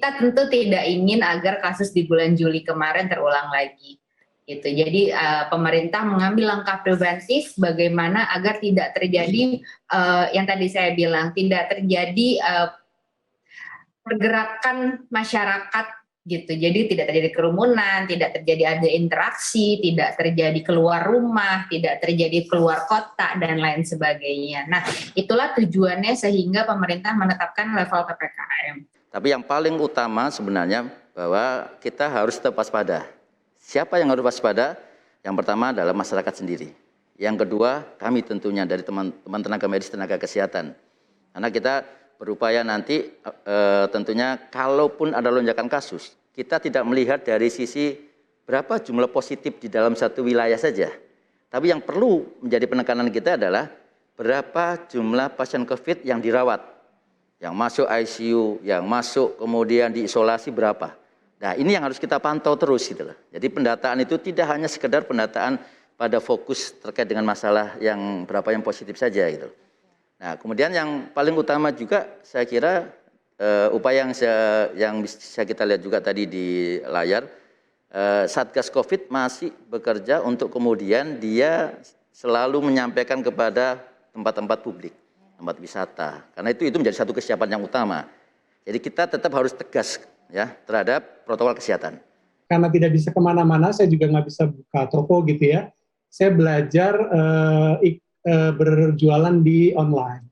kita tentu tidak ingin agar kasus di bulan Juli kemarin terulang lagi. Gitu. Jadi pemerintah mengambil langkah preventif bagaimana agar tidak terjadi yang tadi saya bilang, tidak terjadi pergerakan masyarakat gitu. Jadi tidak terjadi kerumunan, tidak terjadi ada interaksi, tidak terjadi keluar rumah, tidak terjadi keluar kota dan lain sebagainya. Nah, itulah tujuannya sehingga pemerintah menetapkan level PPKM. Tapi yang paling utama sebenarnya bahwa kita harus tetap waspada. Siapa yang harus waspada? Yang pertama adalah masyarakat sendiri. Yang kedua, kami tentunya dari teman-teman tenaga medis, tenaga kesehatan. Karena kita berupaya nanti tentunya kalaupun ada lonjakan kasus, kita tidak melihat dari sisi berapa jumlah positif di dalam satu wilayah saja. Tapi yang perlu menjadi penekanan kita adalah berapa jumlah pasien COVID yang dirawat, yang masuk ICU, yang masuk kemudian diisolasi berapa. Nah ini yang harus kita pantau terus gitu loh. Jadi pendataan itu tidak hanya sekedar pendataan pada fokus terkait dengan masalah yang berapa yang positif saja gitu. Nah kemudian yang paling utama juga saya kira upaya yang bisa kita lihat juga tadi di layar, Satgas COVID masih bekerja untuk kemudian dia selalu menyampaikan kepada tempat-tempat publik, tempat wisata, karena itu menjadi satu kesiapan yang utama. Jadi kita tetap harus tegas ya terhadap protokol kesehatan. Karena tidak bisa kemana-mana, saya juga nggak bisa buka toko gitu ya. Saya belajar berjualan di online.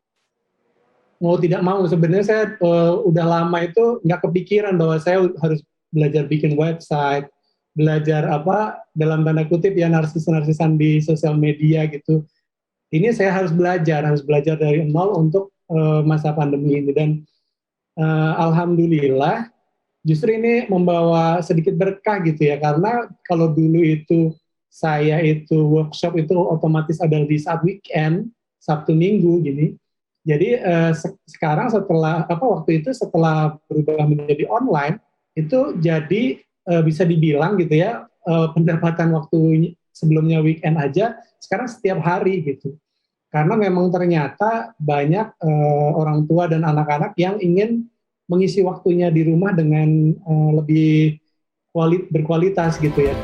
Mau tidak mau sebenarnya saya udah lama itu nggak kepikiran bahwa saya harus belajar bikin website, belajar apa dalam tanda kutip ya narsis-narsisan di sosial media gitu. Ini saya harus belajar dari nol untuk masa pandemi ini dan alhamdulillah justru ini membawa sedikit berkah gitu ya, karena kalau dulu itu saya itu workshop itu otomatis ada di saat weekend, Sabtu Minggu gini. Jadi sekarang waktu itu setelah berubah menjadi online, itu jadi bisa dibilang gitu ya, pendapatan waktu sebelumnya weekend aja, sekarang setiap hari gitu. Karena memang ternyata banyak orang tua dan anak-anak yang ingin mengisi waktunya di rumah dengan lebih berkualitas gitu ya.